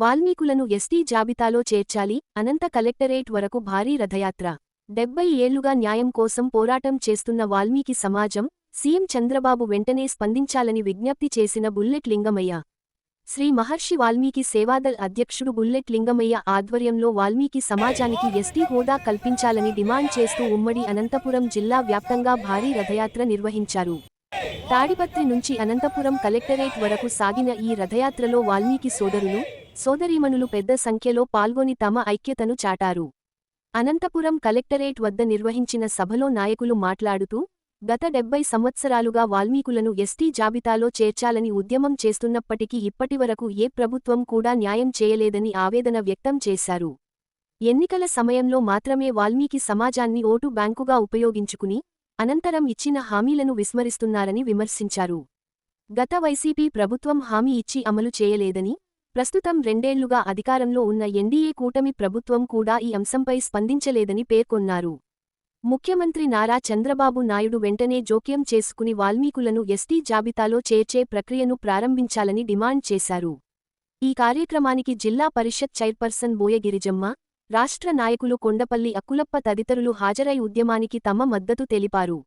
వాల్మీకులను ST జాబితాలో చేర్చాలి. అనంత collectorate వరకు భారీ రథయాత్ర. 70 ఏళ్లుగా న్యాయం కోసం పోరాటం చేస్తున్న వాల్మీకి సమాజం, సీఎం చంద్రబాబు వెంటనే స్పందించాలని విజ్ఞప్తి చేసిన బుల్లెట్ లింగమయ్య. శ్రీ మహర్షి వాల్మీకి సేవాదల్ అధ్యక్షుడు బుల్లెట్ లింగమయ్య ఆధ్వర్యంలో వాల్మీకి సమాజానికి ఎస్టీ హోదా కల్పించాలని డిమాండ్ చేస్తూ ఉమ్మడి అనంతపురం జిల్లా వ్యాప్తంగా భారీ రథయాత్ర నిర్వహించారు. తాడిపత్రి నుంచి అనంతపురం కలెక్టరేట్ వరకు సాగిన ఈ రథయాత్రలో వాల్మీకి సోదరులు, సోదరీమణులు పెద్ద సంఖ్యలో పాల్గొని తమ ఐక్యతను చాటారు. అనంతపురం కలెక్టరేట్ వద్ద నిర్వహించిన సభలో నాయకులు మాట్లాడుతూ, గత 70 సంవత్సరాలుగా వాల్మీకులను ఎస్టీ జాబితాలో చేర్చాలని ఉద్యమం చేస్తున్నప్పటికీ ఇప్పటివరకు ఏ ప్రభుత్వం కూడా న్యాయం చేయలేదని ఆవేదన వ్యక్తం చేశారు. ఎన్నికల సమయంలో మాత్రమే వాల్మీకి సమాజాన్ని ఓటు బ్యాంకుగా ఉపయోగించుకుని, అనంతరం ఇచ్చిన హామీలను విస్మరిస్తున్నారని విమర్శించారు. గత వైసీపీ ప్రభుత్వం హామీ ఇచ్చి అమలు చేయలేదని, ప్రస్తుతం 2 ఏళ్లుగా అధికారంలో ఉన్న ఎన్డీఏ కూటమి ప్రభుత్వం కూడా ఈ అంశంపై స్పందించలేదని పేర్కొన్నారు. ముఖ్యమంత్రి నారా చంద్రబాబు నాయుడు వెంటనే జోక్యం చేసుకుని వాల్మీకులను ఎస్టీ జాబితాలో చేర్చే ప్రక్రియను ప్రారంభించాలని డిమాండ్ చేశారు. ఈ కార్యక్రమానికి జిల్లా పరిషత్ చైర్పర్సన్ బోయ గిరిజమ్మ, రాష్ట్ర నాయకులు కొండపల్లి అక్కులప్ప తదితరులు హాజరై ఉద్యమానికి తమ మద్దతు తెలిపారు.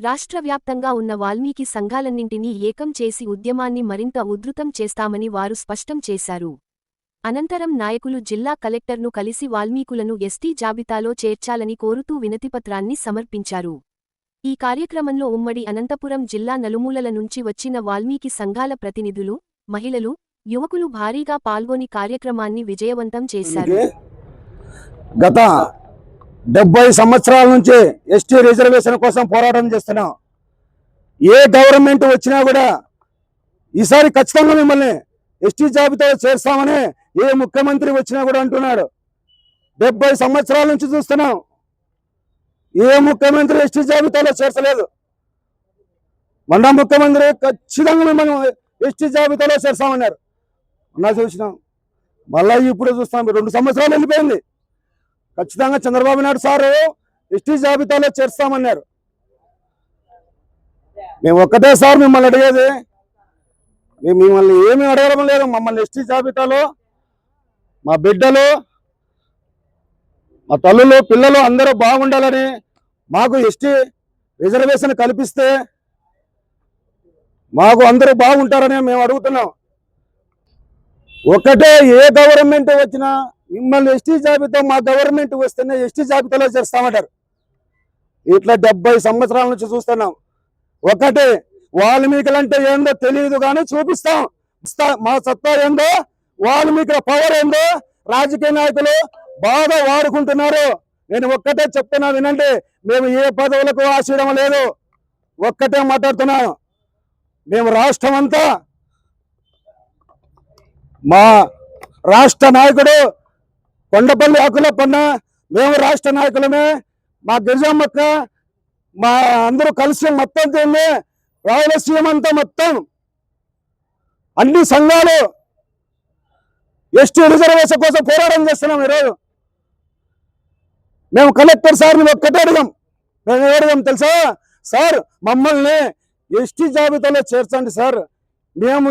రాష్ట్రవ్యాప్తంగా ఉన్న వాల్మీకి సంఘాలన్నింటినీ ఏకం చేసి ఉద్యమాన్ని మరింత ఉధృతం చేస్తామని వారు స్పష్టం చేశారు. అనంతరం నాయకులు జిల్లా కలెక్టర్ను కలిసి వాల్మీకులను ఎస్టీ జాబితాలో చేర్చాలని కోరుతూ వినతిపత్రాన్ని సమర్పించారు. ఈ కార్యక్రమంలో ఉమ్మడి అనంతపురం జిల్లా నలుమూలల నుంచి వచ్చిన వాల్మీకి సంఘాల ప్రతినిధులు, మహిళలు, యువకులు భారీగా పాల్గొని కార్యక్రమాన్ని విజయవంతం చేశారు. గత 70 సంవత్సరాల నుంచి ఎస్టీ రిజర్వేషన్ కోసం పోరాటం చేస్తున్నాం. ఏ గవర్నమెంట్ వచ్చినా కూడా ఈసారి ఖచ్చితంగా మిమ్మల్ని ఎస్టీ జాబితాలో చేర్స్తామని ఏ ముఖ్యమంత్రి వచ్చినా కూడా అంటున్నాడు. 70 సంవత్సరాల నుంచి చూస్తున్నాం, ఏ ముఖ్యమంత్రి ఎస్టీ జాబితాలో చేర్చలేదు. మొన్న ముఖ్యమంత్రి ఖచ్చితంగా మిమ్మల్ని ఎస్టీ జాబితాలో చేర్స్తామన్నారు. మొన్న చూసినాం, మళ్ళీ ఇప్పుడు చూస్తాం. 2 సంవత్సరాలు వెళ్ళిపోయింది. ఖచ్చితంగా చంద్రబాబు నాయుడు సారు ఎస్టీ జాబితాలో చేర్స్తామన్నారు. మేము ఒక్కటే సార్ మిమ్మల్ని అడిగేది, మేము మిమ్మల్ని ఏమీ అడగడం లేదు. మమ్మల్ని ఎస్టీ జాబితాలో మా బిడ్డలు, మా తల్లులు, పిల్లలు అందరూ బాగుండాలని, మాకు ఎస్టీ రిజర్వేషన్ కల్పిస్తే మాకు అందరూ బాగుంటారని మేము అడుగుతున్నాం. ఒకటే, ఏ గవర్నమెంట్ వచ్చినా మిమ్మల్ని ఎస్టీ జాబితా, మా గవర్నమెంట్ వస్తేనే ఎస్టీ జాబితాలో చేస్తామంటారు. ఇట్లా 70 సంవత్సరాల నుంచి చూస్తున్నాం. ఒకటే, వాల్మీకులంటే ఏందో తెలియదు కానీ చూపిస్తాం. మా సత్తా ఏందో, వాల్మీకుల పవర్ ఏందో రాజకీయ నాయకులు బాగా వాడుకుంటున్నారు. నేను ఒక్కటే చెప్తున్నా, వినండి. మేము ఏ పదవులకు ఆశీడం లేదు. ఒక్కటే మాట్లాడుతున్నాను. మేము రాష్ట్రం అంతా, మా రాష్ట్ర నాయకుడు కొండపల్లి అక్కులప్పన్న, మేము రాష్ట్ర నాయకులమే. మా గిరిజమ్మక్క, మా అందరూ కలిసి మొత్తం తింది రాయలసీమ అంతా మొత్తం అన్ని సంఘాలు ఎస్టీ రిజర్వేషన్ కోసం పోరాటం చేస్తున్నాం. ఈరోజు మేము కలెక్టర్ సార్ని ఒక్కటే అడిగాం. మేము ఏడదాం తెలుసా సార్, మమ్మల్ని ఎస్టీ జాబితాలో చేర్చండి సార్. మేము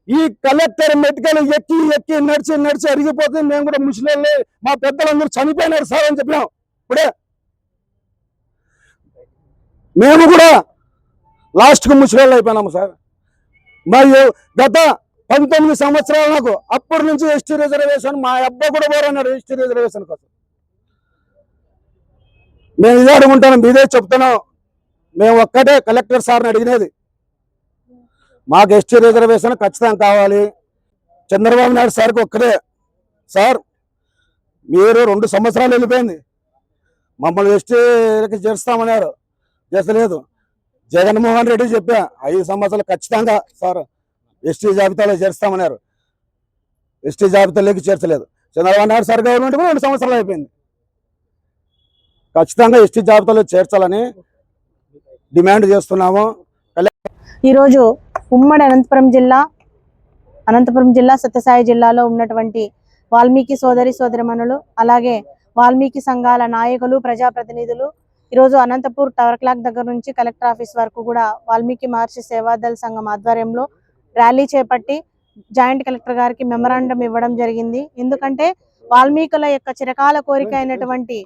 ఈ కలెక్టర్ మెడికల్ ఎక్కి ఎక్కి నడిచి నడిచి అరిగిపోతుంది. మేము కూడా ముసలి, మా పెద్దలందరూ చనిపోయినారు సార్ అని చెప్పినాం. ఇప్పుడే మేము కూడా లాస్ట్కు ముసలి అయిపోయినాము సార్. మరియు గత 19 సంవత్సరాలు నాకు అప్పటి నుంచి ఎస్టీ రిజర్వేషన్, మా అబ్బాయి కూడా పోరన్నాడు ఎస్టీ రిజర్వేషన్ కోసం. నేను ఇదే అడుగుంటాను, మీదే చెప్తున్నాం. మేము ఒక్కటే కలెక్టర్ సార్ని అడిగినది, మాకు ఎస్టీ రిజర్వేషన్ ఖచ్చితంగా కావాలి. చంద్రబాబు నాయుడు సార్కి ఒక్కటే, సార్ మీరు 2 సంవత్సరాలు వెళ్ళిపోయింది, మమ్మల్ని ఎస్టీకి చేస్తామన్నారు, చేస్తలేదు. జగన్మోహన్ రెడ్డి చెప్పా 5 సంవత్సరాలు ఖచ్చితంగా సార్ ఎస్టీ జాబితాలో చేస్తామన్నారు. ఎస్టీ జాబితాలోకి చేర్చలేదు. చంద్రబాబు నాయుడు సార్ గవర్నమెంట్ కూడా 2 సంవత్సరాలు అయిపోయింది. ఖచ్చితంగా ఎస్టీ జాబితాలో చేర్చాలని డిమాండ్ చేస్తున్నాము. ఈరోజు ఉమ్మడి అనంతపురం జిల్లా సత్యసాయి జిల్లాలో ఉన్నటువంటి వాల్మీకి సోదరిమణులు, అలాగే వాల్మీకి సంఘాల నాయకులు, ప్రజాప్రతినిధులు ఈరోజు అనంతపూర్ టవర్ క్లాక్ దగ్గర నుంచి కలెక్టర్ ఆఫీస్ వరకు కూడా వాల్మీకి మహర్షి సేవాదళ సంఘం ఆధ్వర్యంలో ర్యాలీ చేపట్టి జాయింట్ కలెక్టర్ గారికి మెమరాండం ఇవ్వడం జరిగింది. ఎందుకంటే వాల్మీకుల యొక్క చిరకాల కోరిక అయినటువంటి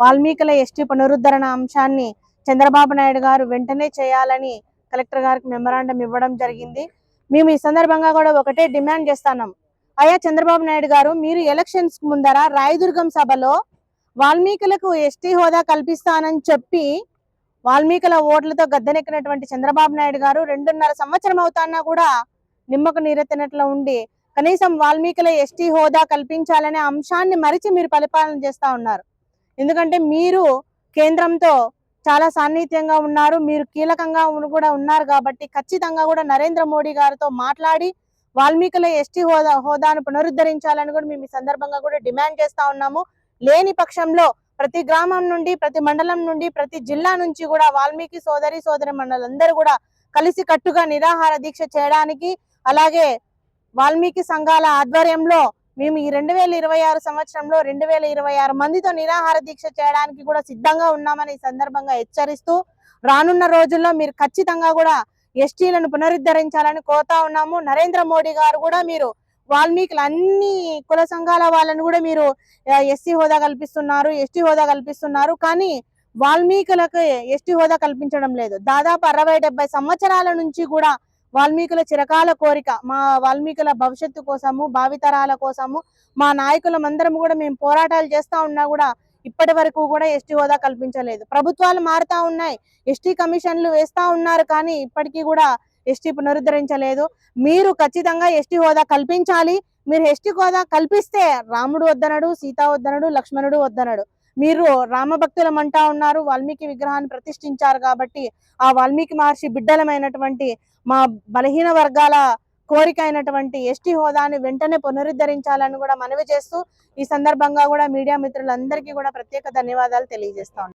వాల్మీకుల ఎస్టీ పునరుద్ధరణ అంశాన్ని చంద్రబాబు నాయుడు గారు వెంటనే చేయాలని కలెక్టర్ గారికి మెమరాండం ఇవ్వడం జరిగింది. మేము ఈ సందర్భంగా కూడా ఒకటే డిమాండ్ చేస్తున్నాం. అయ్యా చంద్రబాబు నాయుడు గారు, మీరు ఎలక్షన్స్ ముందర రాయదుర్గం సభలో వాల్మీకులకు ఎస్టీ హోదా కల్పిస్తానని చెప్పి వాల్మీకుల ఓట్లతో గద్దెనెక్కినటువంటి చంద్రబాబు నాయుడు గారు 2.5 సంవత్సరం అవుతాన్నా కూడా నిమ్మకు నీరెత్తినట్లు ఉండి కనీసం వాల్మీకుల ఎస్టీ హోదా కల్పించాలనే అంశాన్ని మరిచి మీరు పరిపాలన చేస్తా ఉన్నారు. ఎందుకంటే మీరు కేంద్రంతో చాలా సాన్నిహిత్యంగా ఉన్నారు, మీరు కీలకంగా కూడా ఉన్నారు కాబట్టి ఖచ్చితంగా కూడా నరేంద్ర మోడీ గారితో మాట్లాడి వాల్మీకుల ఎస్టీ హోదాను పునరుద్ధరించాలని కూడా మేము ఈ సందర్భంగా కూడా డిమాండ్ చేస్తా ఉన్నాము. లేని పక్షంలో ప్రతి గ్రామం నుండి, ప్రతి మండలం నుండి, ప్రతి జిల్లా నుంచి కూడా వాల్మీకి సోదరి మండలందరూ కూడా కలిసి కట్టుగా నిరాహార దీక్ష చేయడానికి, అలాగే వాల్మీకి సంఘాల ఆధ్వర్యంలో మేము ఈ 2026 సంవత్సరంలో 2026 మందితో నిరాహార దీక్ష చేయడానికి కూడా సిద్ధంగా ఉన్నామని ఈ సందర్భంగా హెచ్చరిస్తూ, రానున్న రోజుల్లో మీరు ఖచ్చితంగా కూడా ఎస్టీలను పునరుద్ధరించాలని కోరుతా ఉన్నాము. నరేంద్ర మోడీ గారు కూడా మీరు వాల్మీకులు అన్ని కుల సంఘాల వాళ్ళని కూడా మీరు ఎస్టీ హోదా కల్పిస్తున్నారు, కానీ వాల్మీకులకు ఎస్టీ హోదా కల్పించడం లేదు. దాదాపు 60-70 సంవత్సరాల నుంచి కూడా వాల్మీకుల చిరకాల కోరిక, మా వాల్మీకుల భవిష్యత్తు కోసము, భావితరాల కోసము మా నాయకులమందరం కూడా మేము పోరాటాలు చేస్తా ఉన్నా కూడా ఇప్పటి వరకు కూడా ఎస్టీ హోదా కల్పించలేదు. ప్రభుత్వాలు మారుతా ఉన్నాయి, ఎస్టీ కమిషన్లు వేస్తా ఉన్నారు, కానీ ఇప్పటికీ కూడా ఎస్టీ పునరుద్ధరించలేదు. మీరు ఖచ్చితంగా ఎస్టీ హోదా కల్పించాలి. మీరు ఎస్టీ హోదా కల్పిస్తే రాముడు వద్దనడు, సీత వద్దనడు, లక్ష్మణుడు వద్దనడు. మీరు రామభక్తులం అంటా ఉన్నారు, వాల్మీకి విగ్రహాన్ని ప్రతిష్ఠించారు కాబట్టి ఆ వాల్మీకి మహర్షి బిడ్డలమైనటువంటి మా బలహీన వర్గాల కోరిక అయినటువంటి ఎస్టీ హోదాని వెంటనే పునరుద్ధరించాలని కూడా మనవి చేస్తూ ఈ సందర్భంగా కూడా మీడియా మిత్రులందరికీ కూడా ప్రత్యేక ధన్యవాదాలు తెలియజేస్తా ఉన్నాను.